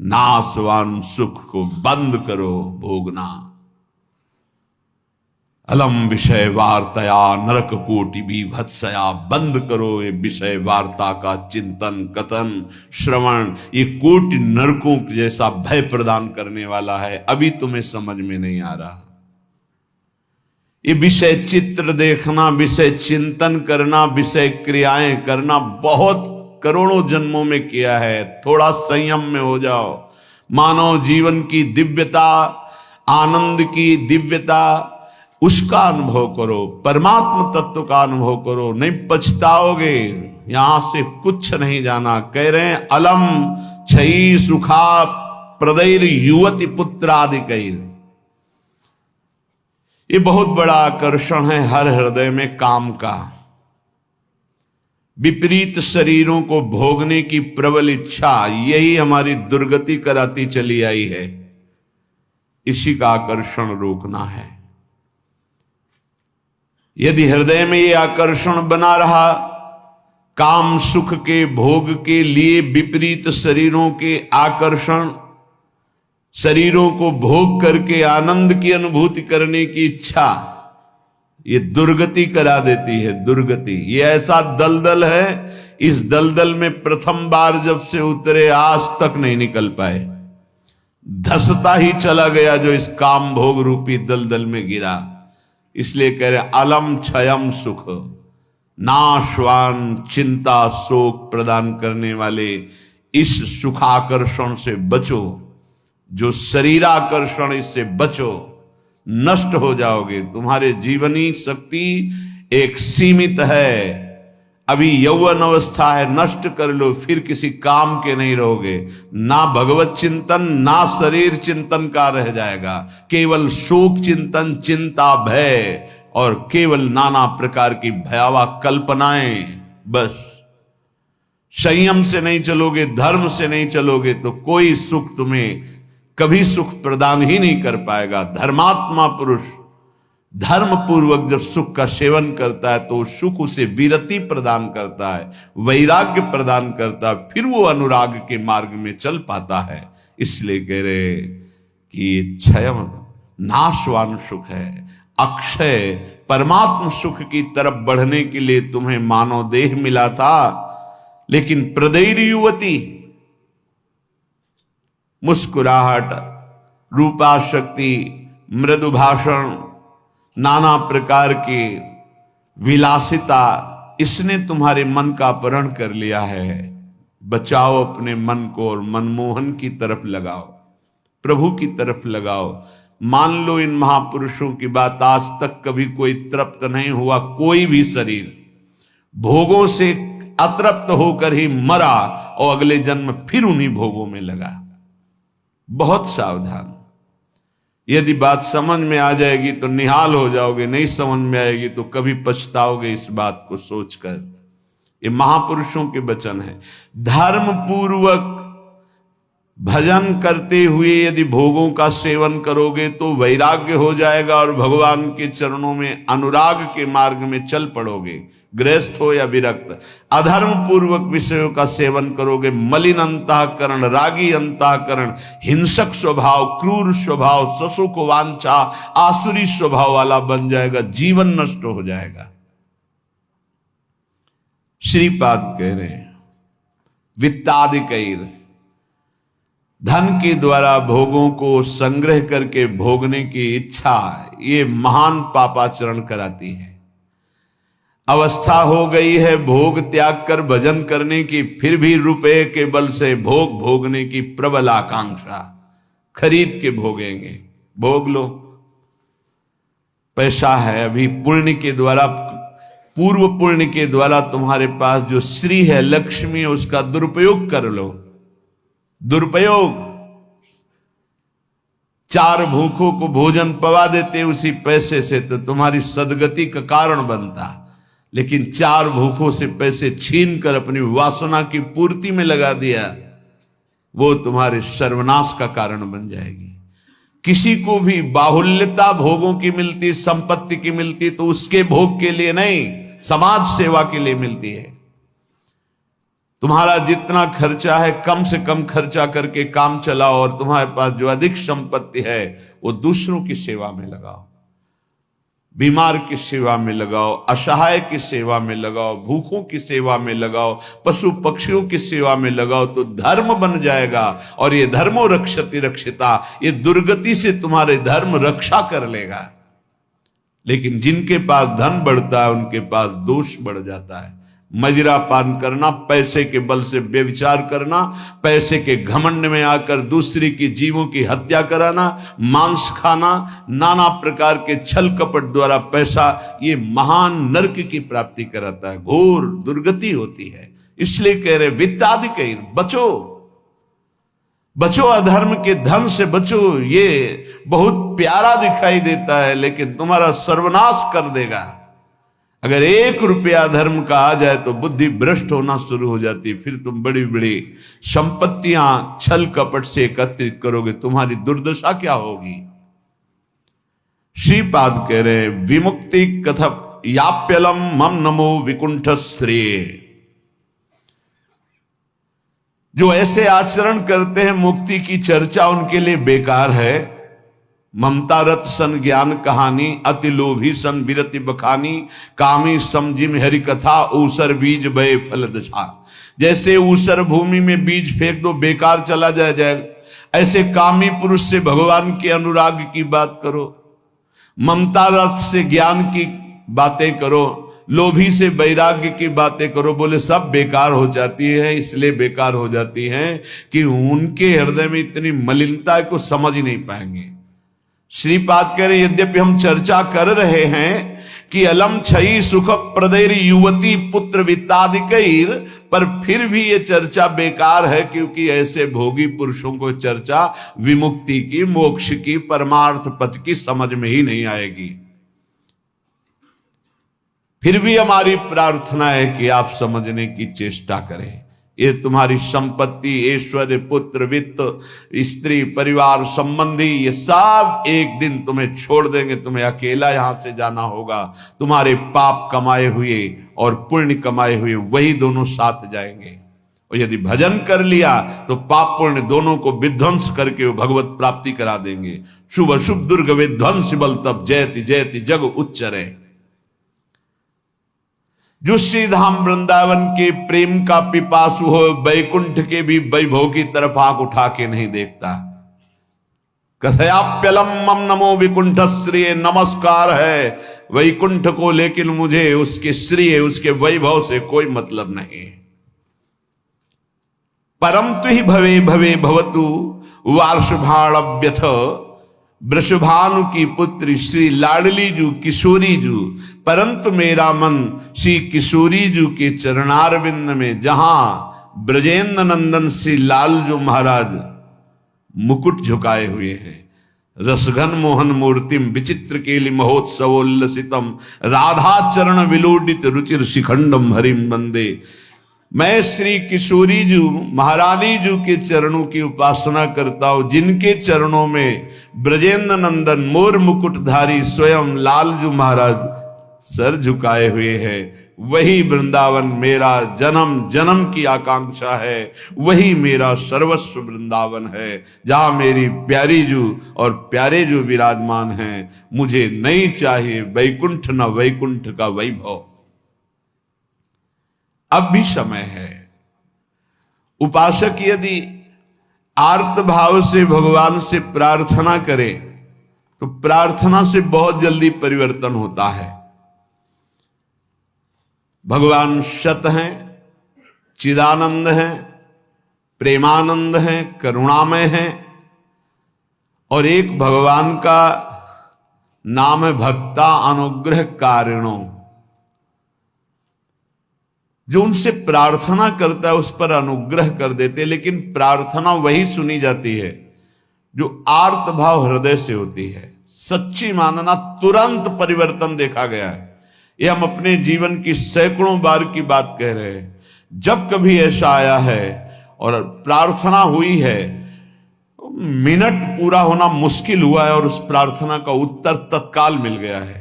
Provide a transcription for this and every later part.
नाशवान सुख को बंद करो भोगना। अलम विषय वार्तया नरक कोटि बीभत्सया, बंद करो ये विषय वार्ता का चिंतन कथन श्रवण, ये कोटि नरकों जैसा भय प्रदान करने वाला है। अभी तुम्हें समझ में नहीं आ रहा। ये विषय चित्र देखना, विषय चिंतन करना, विषय क्रियाएं करना बहुत करोड़ों जन्मों में किया है। थोड़ा संयम में हो जाओ। मानव जीवन की दिव्यता, आनंद की दिव्यता, उसका अनुभव करो, परमात्म तत्व का अनुभव करो, नहीं पछताओगे। यहां से कुछ नहीं जाना। कह रहे हैं अलम छई सुखा प्रदैर युवती पुत्रादिकैर। ये बहुत बड़ा आकर्षण है हर हृदय में काम का। विपरीत शरीरों को भोगने की प्रबल इच्छा, यही हमारी दुर्गति कराती चली आई है। इसी का आकर्षण रोकना है। यदि हृदय में ये आकर्षण बना रहा, काम सुख के भोग के लिए विपरीत शरीरों के आकर्षण, शरीरों को भोग करके आनंद की अनुभूति करने की इच्छा, ये दुर्गति करा देती है। दुर्गति ये ऐसा दलदल है, इस दलदल में प्रथम बार जब से उतरे आज तक नहीं निकल पाए। धसता ही चला गया जो इस काम भोग रूपी दलदल में गिरा। इसलिए कह रहे अलम क्षयम सुख, नाशवान चिंता शोक प्रदान करने वाले इस सुखाकर्षण से बचो। जो शरीराकर्षण, इससे बचो, नष्ट हो जाओगे। तुम्हारे जीवनी शक्ति एक सीमित है। अभी यौवन अवस्था है, नष्ट कर लो, फिर किसी काम के नहीं रहोगे। ना भगवत चिंतन ना शरीर चिंतन का रह जाएगा। केवल शोक चिंतन, चिंता, भय और केवल नाना प्रकार की भयावह कल्पनाएं। बस संयम से नहीं चलोगे, धर्म से नहीं चलोगे तो कोई सुख तुम्हें कभी सुख प्रदान ही नहीं कर पाएगा। धर्मात्मा पुरुष धर्म पूर्वक जब सुख का सेवन करता है तो सुख उसे विरति प्रदान करता है, वैराग्य प्रदान करता है, फिर वो अनुराग के मार्ग में चल पाता है। इसलिए कह रहे कि क्षय नाशवान सुख है, अक्षय परमात्म सुख की तरफ बढ़ने के लिए तुम्हें मानव देह मिला था। लेकिन प्रदैर युवती, मुस्कुराहट, रूपा शक्ति, मृदु भाषण, नाना प्रकार की विलासिता, इसने तुम्हारे मन का अपहरण कर लिया है। बचाओ अपने मन को और मनमोहन की तरफ लगाओ, प्रभु की तरफ लगाओ। मान लो इन महापुरुषों की बात, आज तक कभी कोई तृप्त नहीं हुआ। कोई भी शरीर भोगों से अतृप्त होकर ही मरा और अगले जन्म फिर उन्हीं भोगों में लगा। बहुत सावधान। यदि बात समझ में आ जाएगी तो निहाल हो जाओगे, नहीं समझ में आएगी तो कभी पछताओगे इस बात को सोचकर। ये महापुरुषों के वचन है। धर्म पूर्वक भजन करते हुए यदि भोगों का सेवन करोगे तो वैराग्य हो जाएगा और भगवान के चरणों में अनुराग के मार्ग में चल पड़ोगे, गृहस्थ हो या विरक्त। अधर्म पूर्वक विषयों का सेवन करोगे, मलिन अंतःकरण, रागी अंतःकरण, हिंसक स्वभाव, क्रूर स्वभाव, ससुख वांछा, आसुरी स्वभाव वाला बन जाएगा, जीवन नष्ट हो जाएगा। श्रीपाद कह रहे हैं वित्तादिकैर, धन के द्वारा भोगों को संग्रह करके भोगने की इच्छा, ये महान पापाचरण कराती है। अवस्था हो गई है भोग त्याग कर भजन करने की, फिर भी रुपए के बल से भोग भोगने की प्रबल आकांक्षा, खरीद के भोगेंगे। भोग लो, पैसा है, अभी पुण्य के द्वारा, पूर्व पुण्य के द्वारा तुम्हारे पास जो श्री है, लक्ष्मी है, उसका दुरुपयोग कर लो। दुरुपयोग, 4 भूखों को भोजन पवा देते उसी पैसे से तो तुम्हारी सदगति का कारण बनता। लेकिन 4 भूखों से पैसे छीन कर अपनी वासना की पूर्ति में लगा दिया, वो तुम्हारे सर्वनाश का कारण बन जाएगी। किसी को भी बाहुल्यता भोगों की मिलती, संपत्ति की मिलती तो उसके भोग के लिए नहीं, समाज सेवा के लिए मिलती है। तुम्हारा जितना खर्चा है कम से कम खर्चा करके काम चलाओ, और तुम्हारे पास जो अधिक संपत्ति है वो दूसरों की सेवा में लगाओ, बीमार की सेवा में लगाओ, असहाय की सेवा में लगाओ, भूखों की सेवा में लगाओ, पशु पक्षियों की सेवा में लगाओ, तो धर्म बन जाएगा। और ये धर्मो रक्षति रक्षिता, ये दुर्गति से तुम्हारे धर्म रक्षा कर लेगा। लेकिन जिनके पास धन बढ़ता है उनके पास दोष बढ़ जाता है। मदिरा पान करना, पैसे के बल से व्यभिचार करना, पैसे के घमंड में आकर दूसरी की जीवों की हत्या कराना, मांस खाना, नाना प्रकार के छल कपट द्वारा पैसा, ये महान नरक की प्राप्ति कराता है, घोर दुर्गति होती है। इसलिए कह रहे वित्तादि बचो, बचो, अधर्म के धन से बचो। ये बहुत प्यारा दिखाई देता है लेकिन तुम्हारा सर्वनाश कर देगा। अगर 1 रुपया धर्म का आ जाए तो बुद्धि भ्रष्ट होना शुरू हो जाती। फिर तुम बड़ी बड़ी संपत्तियां छल कपट से एकत्रित करोगे, तुम्हारी दुर्दशा क्या होगी। श्रीपाद कह रहे विमुक्ति कथप याप्यलम मम नमो विकुंठ श्रेय। जो ऐसे आचरण करते हैं मुक्ति की चर्चा उनके लिए बेकार है। ममता रत सन ज्ञान कहानी, अति लोभी सन विरति बखानी, कामी समझिम हरि कथा, ऊसर बीज बय फल दशा। जैसे ऊसर भूमि में बीज फेंक दो बेकार चला जाए, ऐसे कामी पुरुष से भगवान के अनुराग की बात करो, ममता रत से ज्ञान की बातें करो, लोभी से वैराग्य की बातें करो, बोले सब बेकार हो जाती है। इसलिए बेकार हो जाती है कि उनके हृदय में इतनी मलिनता है को समझ ही नहीं पाएंगे। श्रीपाद कह रहे यद्यपि हम चर्चा कर रहे हैं कि अलम छई सुख प्रदैर युवती पुत्र वित्तादिकैर, पर फिर भी ये चर्चा बेकार है, क्योंकि ऐसे भोगी पुरुषों को चर्चा विमुक्ति की, मोक्ष की, परमार्थ पथ की समझ में ही नहीं आएगी। फिर भी हमारी प्रार्थना है कि आप समझने की चेष्टा करें। ये तुम्हारी संपत्ति, ऐश्वर्य, पुत्र, वित्त, स्त्री, परिवार, संबंधी, ये सब एक दिन तुम्हें छोड़ देंगे। तुम्हें अकेला यहां से जाना होगा। तुम्हारे पाप कमाए हुए और पुण्य कमाए हुए वही दोनों साथ जाएंगे। और यदि भजन कर लिया तो पाप पुण्य दोनों को विध्वंस करके वो भगवत प्राप्ति करा देंगे। शुभ अशुभ दुर्ग विध्वंस बल तब जयति जयति जग उच्चरे। जो श्री धाम वृंदावन के प्रेम का पिपासु हो, वैकुंठ के भी वैभव की तरफ आंख उठा के नहीं देखता। कथयाप्यलम मम नमो विकुंठ श्रेय, नमस्कार है वैकुंठ को, लेकिन मुझे उसके श्रेय, उसके वैभव से कोई मतलब नहीं। परम तु ही भवे भवे भवतु वार्षभाण्यथ, वृषभानु की पुत्री श्री लाडली जू किशोरी जू, परंतु मेरा मन श्री किशोरी जू के चरणारविंद में, जहां ब्रजेंद्र नंदन श्री लालजू महाराज मुकुट झुकाए हुए हैं। रसघन मोहन मूर्तिम विचित्र केलि महोत्सवोल्लसितम, राधा चरण विलोडित रुचिर शिखंडम हरिम वंदे। मैं श्री किशोरी जू महारानी जू के चरणों की उपासना करता हूं, जिनके चरणों में ब्रजेंद्र नंदन मोर मुकुटधारी स्वयं लालजू महाराज सर झुकाए हुए हैं। वही वृंदावन मेरा जन्म जन्म की आकांक्षा है, वही मेरा सर्वस्व वृंदावन है, जहां मेरी प्यारी जू और प्यारे जू विराजमान हैं। मुझे नहीं चाहिए वैकुंठ न वैकुंठ का वैभव। अब भी समय है। उपासक यदि आर्त भाव से भगवान से प्रार्थना करे तो प्रार्थना से बहुत जल्दी परिवर्तन होता है। भगवान सत हैं, चिदानंद हैं, प्रेमानंद हैं, करुणामय हैं, और एक भगवान का नाम है भक्ता अनुग्रह कारिणो। जो उनसे प्रार्थना करता है उस पर अनुग्रह कर देते, लेकिन प्रार्थना वही सुनी जाती है जो आर्त भाव हृदय से होती है। सच्ची मानना, तुरंत परिवर्तन देखा गया है। ये हम अपने जीवन की सैकड़ों बार की बात कह रहे हैं। जब कभी ऐसा आया है और प्रार्थना हुई है, मिनट पूरा होना मुश्किल हुआ है और उस प्रार्थना का उत्तर तत्काल मिल गया है।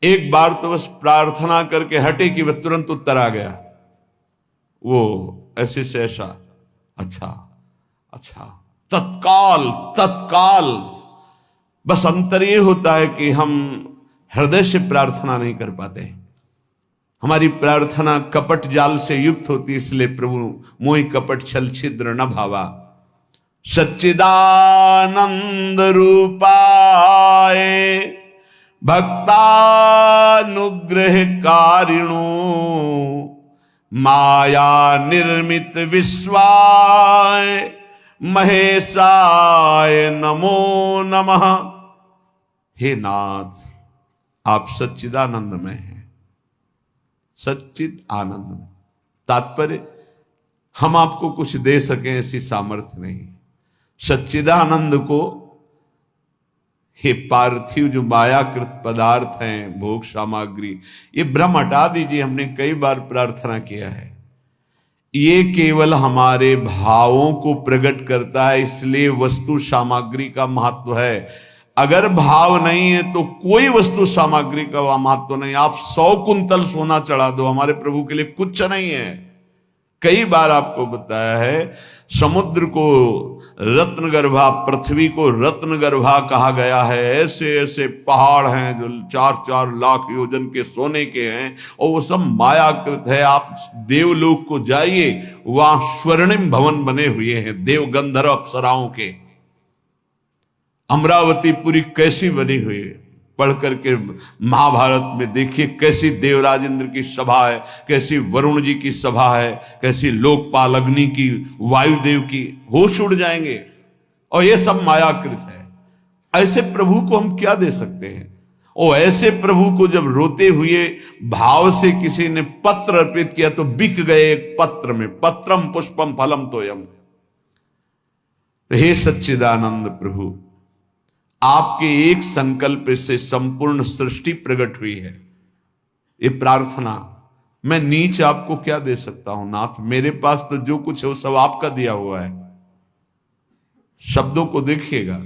एक बार तो बस प्रार्थना करके हटे कि वह तुरंत उत्तर आ गया। वो ऐसे से ऐसा, अच्छा अच्छा, तत्काल तत्काल। बस अंतर ये होता है कि हम हृदय से प्रार्थना नहीं कर पाते, हमारी प्रार्थना कपट जाल से युक्त होती, इसलिए प्रभु मोहि कपट छल छिद्र न भावा। सच्चिदानंद रूपाय भक्तानुग्रहकारिणो माया निर्मित विश्वाय महेशाय नमो नमः। हे नाथ, आप सच्चिदानंद में हैं, सच्चिद आनंद में। तात्पर्य, हम आपको कुछ दे सकें ऐसी सामर्थ्य नहीं। सच्चिदानंद को हे पार्थिव जो मायाकृत पदार्थ हैं, भोग सामग्री, ये भ्रम हटा दीजिए। हमने कई बार प्रार्थना किया है, ये केवल हमारे भावों को प्रकट करता है, इसलिए वस्तु सामग्री का महत्व है। अगर भाव नहीं है तो कोई वस्तु सामग्री का महत्व नहीं। आप 100 कुंतल सोना चढ़ा दो, हमारे प्रभु के लिए कुछ नहीं है। कई बार आपको बताया है, समुद्र को रत्नगर्भा, पृथ्वी को रत्नगर्भा कहा गया है। ऐसे ऐसे पहाड़ हैं जो 4-4 लाख योजन के सोने के हैं, और वो सब मायाकृत है। आप देवलोक को जाइए, वहां स्वर्णिम भवन बने हुए हैं देव गंधर्व अप्सराओं के। अमरावती पुरी कैसी बनी हुई है, पढ़ करके महाभारत में देखिए कैसी देवराज इंद्र की सभा है, कैसी वरुण जी की सभा है, कैसी लोकपाल अग्नि की, वायुदेव की, होश उड़ जाएंगे। और ये सब मायाकृत है। ऐसे प्रभु को हम क्या दे सकते हैं? और ऐसे प्रभु को जब रोते हुए भाव से किसी ने पत्र अर्पित किया तो बिक गए एक पत्र में। पत्रम पुष्पम फलम तोयम। हे सच्चिदानंद प्रभु, आपके एक संकल्प से संपूर्ण सृष्टि प्रकट हुई है। ये प्रार्थना, मैं नीच आपको क्या दे सकता हूं नाथ? मेरे पास तो जो कुछ है वो सब आपका दिया हुआ है। शब्दों को देखिएगा,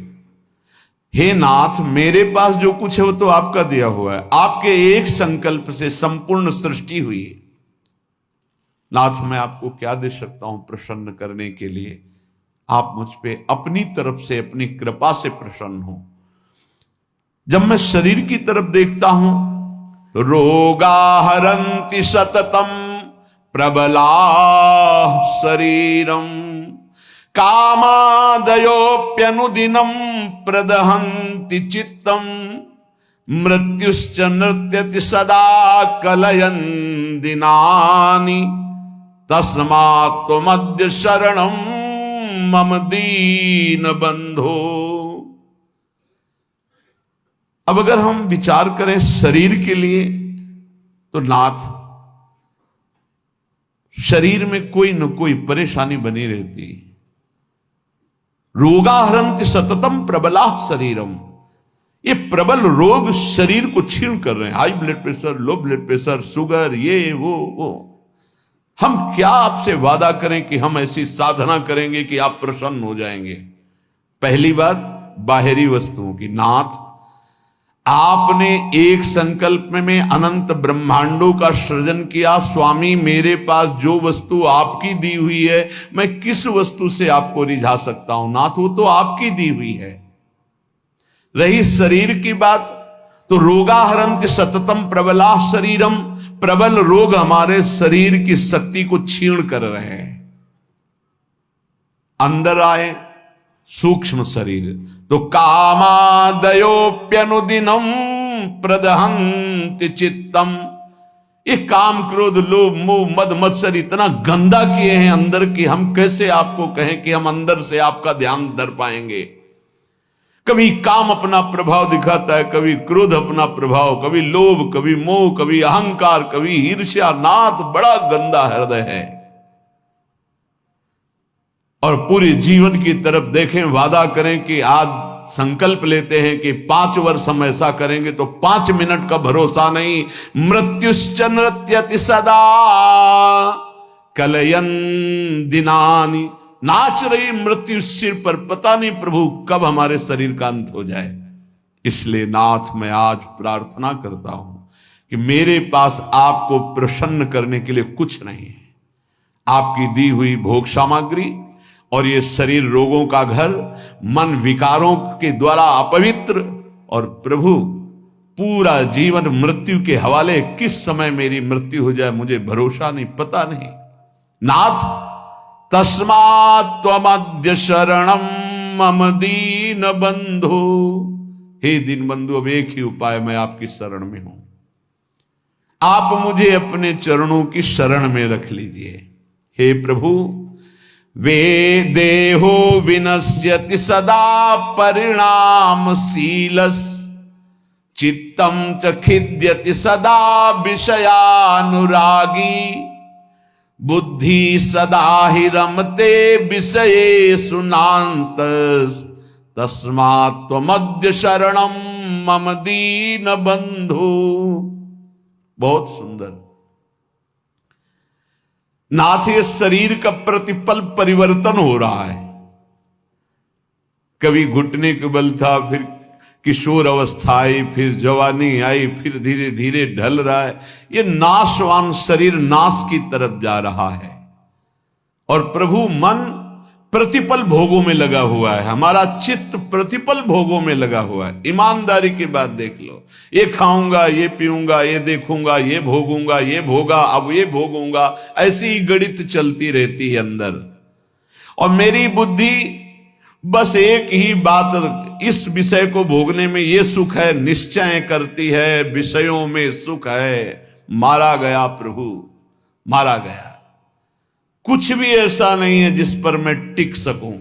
हे नाथ, मेरे पास जो कुछ है वो तो आपका दिया हुआ है। आपके एक संकल्प से संपूर्ण सृष्टि हुई है। नाथ, मैं आपको क्या दे सकता हूं प्रसन्न करने के लिए? आप मुझ पे अपनी तरफ से, अपनी कृपा से प्रसन्न हो। जब मैं शरीर की तरफ देखता हूं तो रोगा हरन्ति सततम प्रबला शरीरम कामादयोप्यनुदिनम प्रदहन्ति चित्तम मृत्युश्च नृत्यति सदा कलयन् दिनानि तस्मात् त्वमद्य शरणं मम दीन बंधो। अब अगर हम विचार करें शरीर के लिए तो नाथ, शरीर में कोई न कोई परेशानी बनी रहती। रोगाहरन्ति सततम प्रबला शरीरम, ये प्रबल रोग शरीर को छीन कर रहे हैं। High blood pressure, low blood pressure, sugar, ये वो। हम क्या आपसे वादा करें कि हम ऐसी साधना करेंगे कि आप प्रसन्न हो जाएंगे? पहली बात, बाहरी वस्तुओं की। नाथ, आपने एक संकल्प में अनंत ब्रह्मांडों का सृजन किया। स्वामी, मेरे पास जो वस्तु आपकी दी हुई है, मैं किस वस्तु से आपको रिझा सकता हूं? नाथ, वो तो आपकी दी हुई है। रही शरीर की बात, तो रोगाहरन्ति सततम प्रबला शरीरम, प्रबल रोग हमारे शरीर की शक्ति को छीण कर रहे हैं। अंदर आए सूक्ष्म शरीर, तो कामादयोप्यनुदिनम प्रदहन्ति चित्तम, ये काम क्रोध लोभ मोह मद मत्सर इतना गंदा किए हैं अंदर कि हम कैसे आपको कहें कि हम अंदर से आपका ध्यान धर पाएंगे। कभी काम अपना प्रभाव दिखाता है, कभी क्रोध अपना प्रभाव, कभी लोभ, कभी मोह, कभी अहंकार, कभी ईर्ष्या। नाथ, बड़ा गंदा हृदय है। और पूरे जीवन की तरफ देखें, वादा करें कि आज संकल्प लेते हैं कि 5 वर्ष हम ऐसा करेंगे, तो 5 मिनट का भरोसा नहीं। मृत्युश्च नृत्यति सदा कलयन् दिनानि, नाच रही मृत्यु सिर पर, पता नहीं प्रभु कब हमारे शरीर का अंत हो जाए। इसलिए नाथ, मैं आज प्रार्थना करता हूं कि मेरे पास आपको प्रसन्न करने के लिए कुछ नहीं है। आपकी दी हुई भोग सामग्री और ये शरीर रोगों का घर, मन विकारों के द्वारा अपवित्र, और प्रभु पूरा जीवन मृत्यु के हवाले, किस समय मेरी मृत्यु हो जाए मुझे भरोसा नहीं, पता नहीं। नाथ तस्मात् त्वमद्य शरणम मम दीन बंधु, हे दीन बंधु अब एक ही उपाय, मैं आपकी शरण में हूं, आप मुझे अपने चरणों की शरण में रख लीजिए। हे प्रभु, वे देहो विनश्यति सदा परिणामशीलस्, चित्तम च खिद्यति सदा विषयानुरागी, बुद्धि सदा ही रमते विषयेषु नान्तस्, तस्मात् त्वमद्य शरणम मम दीन बंधु। बहुत सुंदर। नाथ, ये शरीर का प्रतिपल परिवर्तन हो रहा है। कभी घुटने के बल था, फिर किशोर अवस्था आई, फिर जवानी आई, फिर धीरे धीरे ढल रहा है। ये नाशवान शरीर नाश की तरफ जा रहा है और प्रभु मन प्रतिपल भोगों में लगा हुआ है, हमारा चित्त प्रतिपल भोगों में लगा हुआ है। ईमानदारी की बात देख लो, ये खाऊंगा, ये पीऊंगा, ये देखूंगा, ये भोगूंगा, ये भोगा, अब ये भोगूंगा, ऐसी ही गणित चलती रहती है अंदर। और मेरी बुद्धि बस एक ही बात, इस विषय को भोगने में ये सुख है निश्चय करती है, विषयों में सुख है। मारा गया प्रभु, मारा गया। कुछ भी ऐसा नहीं है जिस पर मैं टिक सकूं।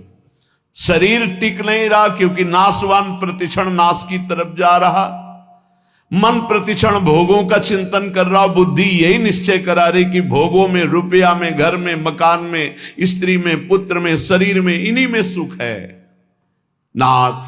शरीर टिक नहीं रहा क्योंकि नाशवान प्रतिक्षण नाश की तरफ जा रहा, मन प्रतिक्षण भोगों का चिंतन कर रहा, बुद्धि यही निश्चय करा रही कि भोगों में, रुपया में, घर में, मकान में, स्त्री में, पुत्र में, शरीर में, इन्हीं में सुख है। नाथ